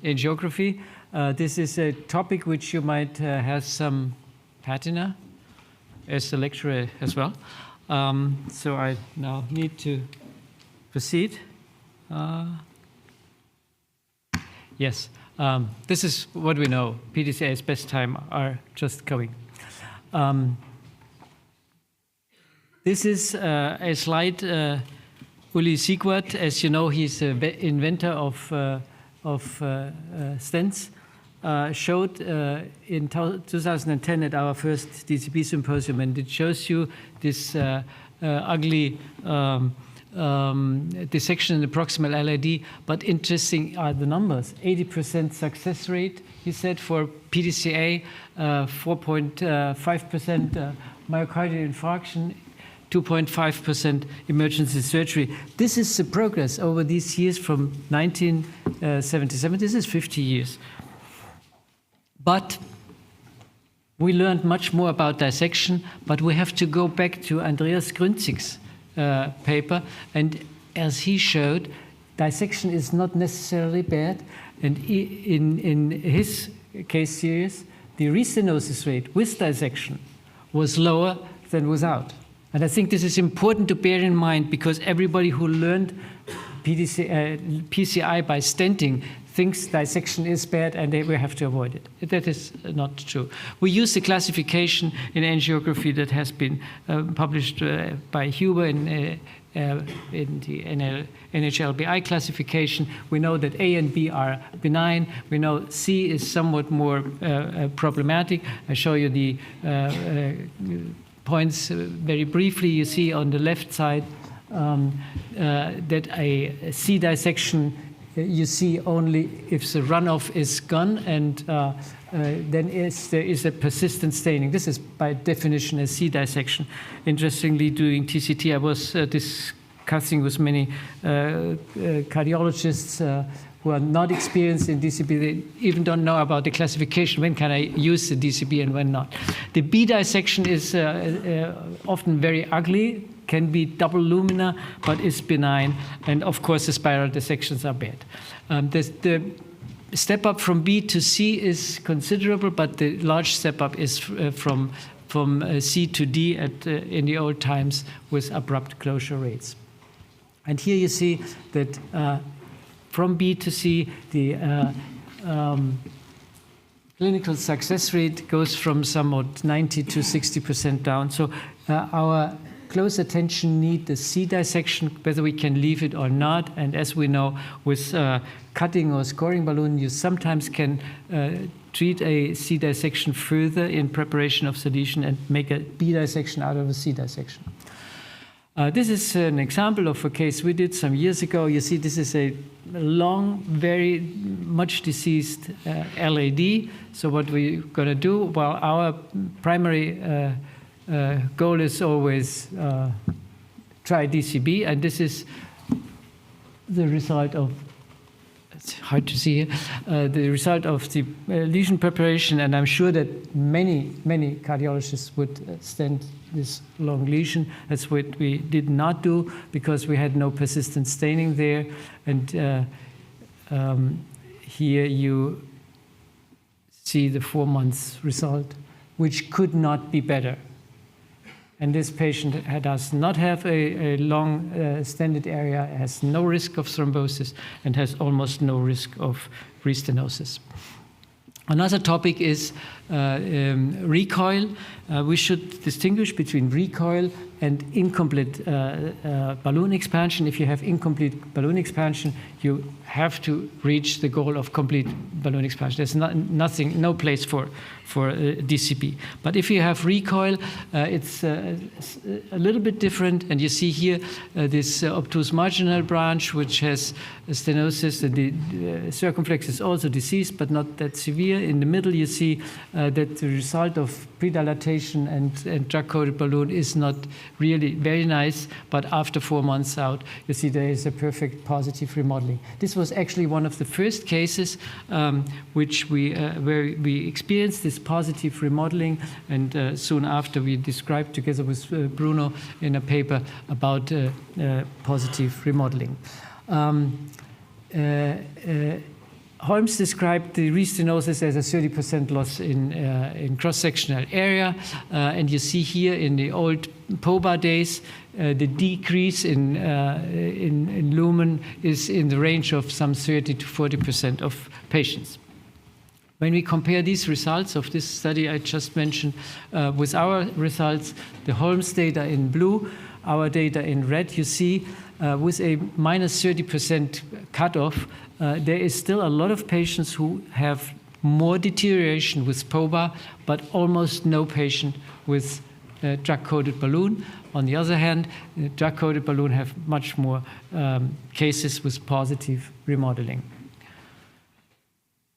Angiography. This is a topic which you might have some patina as a lecturer as well. So I now need to proceed. Yes, this is what we know. PDCA's best time are just coming. This is a slide. Uli Siegwart, as you know, he's an inventor of stents, showed in 2010 at our first DCB symposium, and it shows you this ugly dissection in the proximal LAD. But interesting are the numbers: 80% success rate, he said, for PDCA, 4.5% myocardial infarction, 2.5% emergency surgery. This is the progress over these years from 1977. This is 50 years. But we learned much more about dissection, but we have to go back to Andreas Grünzig's paper. And as he showed, dissection is not necessarily bad. And in his case series, the restenosis rate with dissection was lower than without. And I think this is important to bear in mind, because everybody who learned PCI by stenting thinks dissection is bad and we have to avoid it. That is not true. We use the classification in angiography that has been published by Huber in the NHLBI classification. We know that A and B are benign. We know C is somewhat more problematic. I show you the points very briefly. You see on the left side that a C dissection you see only if the runoff is gone, and then there is a persistent staining. This is by definition a C dissection. Interestingly, during TCT, I was discussing with many cardiologists who are not experienced in DCB. They even don't know about the classification. When can I use the DCB and when not? The B dissection is often very ugly, can be double lumina, but is benign. And of course, the spiral dissections are bad. The step up from B to C is considerable, but the large step up is from C to D in the old times with abrupt closure rates. And here you see that from B to C, the clinical success rate goes from somewhat 90 to 60% down. So our close attention need the C dissection, whether we can leave it or not. And as we know, with cutting or scoring balloon, you sometimes can treat a C dissection further in preparation of sedation and make a B dissection out of a C dissection. This is an example of a case we did some years ago. You see, this is a long, very much diseased LAD. So what we're going to do, well, our primary goal is always try DCB, and this is the result of, it's hard to see here, the result of the lesion preparation, and I'm sure that many cardiologists would stent this long lesion. That's what we did not do, because we had no persistent staining there. And here you see the 4 months result, which could not be better. And this patient does not have a long stented area, has no risk of thrombosis, and has almost no risk of restenosis. Another topic is recoil. We should distinguish between recoil and incomplete balloon expansion. If you have incomplete balloon expansion, you have to reach the goal of complete balloon expansion. There's no place for DCB. But if you have recoil, it's a little bit different. And you see here this obtuse marginal branch, which has stenosis, and the circumflex is also diseased, but not that severe. In the middle, you see that the result of predilatation and drug-coated balloon is not really very nice, but after 4 months out, you see there is a perfect positive remodeling. This was actually one of the first cases which where we experienced this positive remodeling, and soon after we described together with Bruno in a paper about positive remodeling. Holmes described the restenosis as a 30% loss in cross-sectional area. And you see here in the old POBA days, the decrease in lumen is in the range of some 30 to 40% of patients. When we compare these results of this study I just mentioned with our results, the Holmes data in blue, our data in red, you see with a minus 30% cutoff, there is still a lot of patients who have more deterioration with POBA, but almost no patient with drug-coated balloon. On the other hand, drug-coated balloon have much more cases with positive remodeling.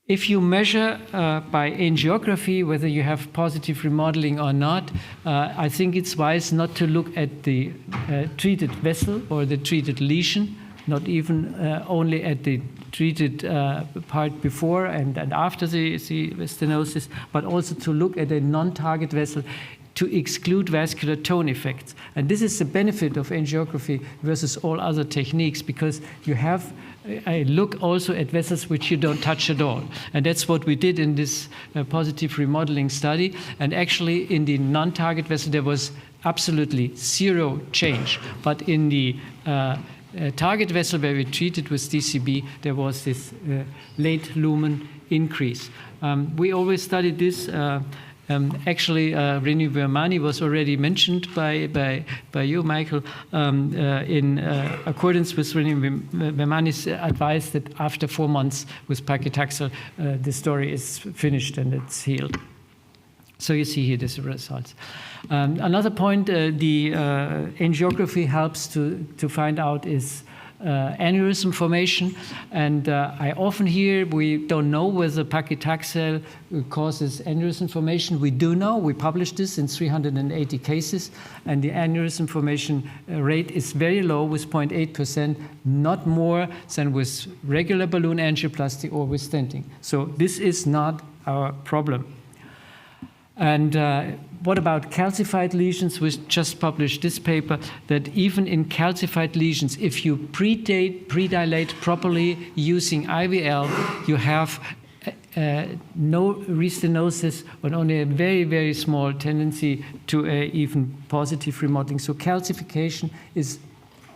If you measure by angiography whether you have positive remodeling or not, I think it's wise not to look at the treated vessel or the treated lesion, not even only at the treated part before and after the stenosis, but also to look at a non-target vessel to exclude vascular tone effects. And this is the benefit of angiography versus all other techniques, because you have a look also at vessels which you don't touch at all. And that's what we did in this positive remodeling study. And actually in the non-target vessel there was absolutely zero change. But in the target vessel where we treated with DCB, there was this late lumen increase. We always studied this. Actually, René Vermani was already mentioned by you, Michael, in accordance with René Vermani's advice that after 4 months with paclitaxel, the story is finished and it's healed. So you see here the results. Another point the angiography helps to find out is aneurysm formation, and I often hear we don't know whether paclitaxel causes aneurysm formation. We do know. We published this in 380 cases, and the aneurysm formation rate is very low with 0.8%, not more than with regular balloon angioplasty or with stenting. So this is not our problem. And what about calcified lesions? We just published this paper that even in calcified lesions, if you predilate properly using IVL, you have no restenosis and only a very, very small tendency to even positive remodeling. So calcification is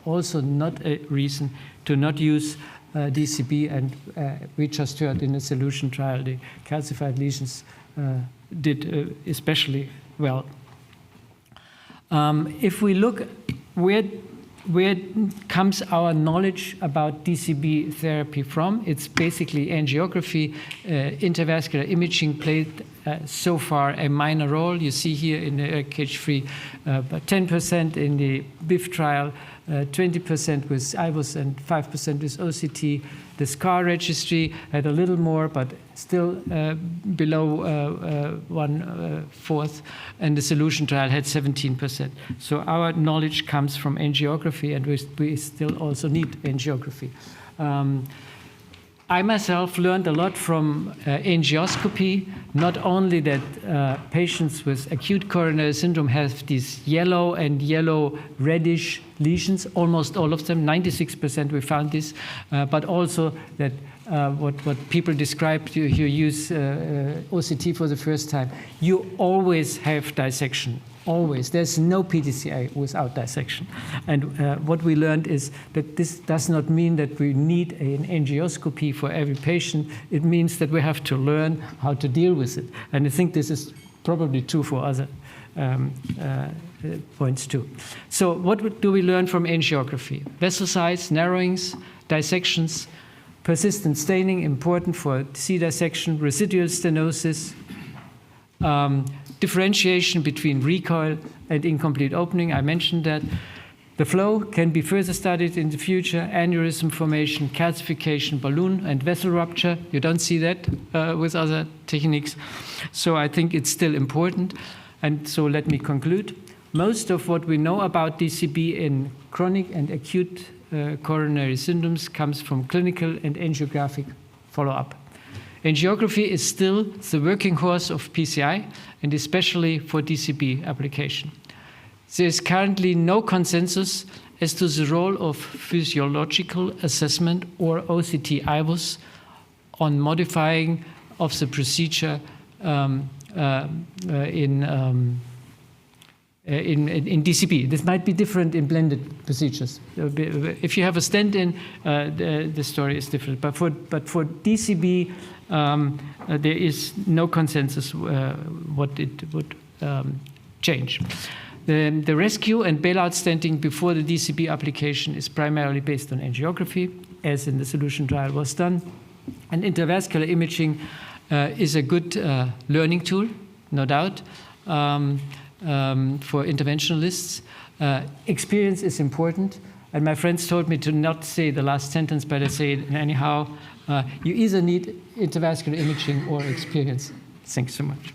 also not a reason to not use DCB, and we just heard in the solution trial the calcified lesions did especially well. If we look where comes our knowledge about DCB therapy from, it's basically angiography. Intravascular imaging played so far a minor role. You see here in the cage-free, but 10% in the BIF trial, 20% with IVUS and 5% with OCT. The SCAR registry had a little more, but still below 1/4, and the solution trial had 17%. So our knowledge comes from angiography, and we still also need angiography. I myself learned a lot from angioscopy, not only that patients with acute coronary syndrome have these yellow and yellow-reddish lesions, almost all of them, 96% we found this, but also that what people describe, you use OCT for the first time, you always have dissection. Always. There's no PTCA without dissection. And what we learned is that this does not mean that we need an angioscopy for every patient. It means that we have to learn how to deal with it. And I think this is probably true for other points too. So what do we learn from angiography? Vessel size, narrowings, dissections, persistent staining, important for C dissection, residual stenosis, differentiation between recoil and incomplete opening. I mentioned that. The flow can be further studied in the future, aneurysm formation, calcification, balloon, and vessel rupture. You don't see that with other techniques. So I think it's still important. And so let me conclude. Most of what we know about DCB in chronic and acute coronary syndromes comes from clinical and angiographic follow-up. Angiography is still the working horse of PCI, and especially for DCB application. There is currently no consensus as to the role of physiological assessment or OCT IVUS on modifying of the procedure in DCB. This might be different in blended procedures. If you have a stand-in, the story is different. But for DCB, there is no consensus what it would change. The rescue and bailout stenting before the DCB application is primarily based on angiography, as in the solution trial was done. And intravascular imaging is a good learning tool, no doubt, for interventionalists. Experience is important. And my friends told me to not say the last sentence, but I say it anyhow. You either need intravascular imaging or experience. Thanks so much.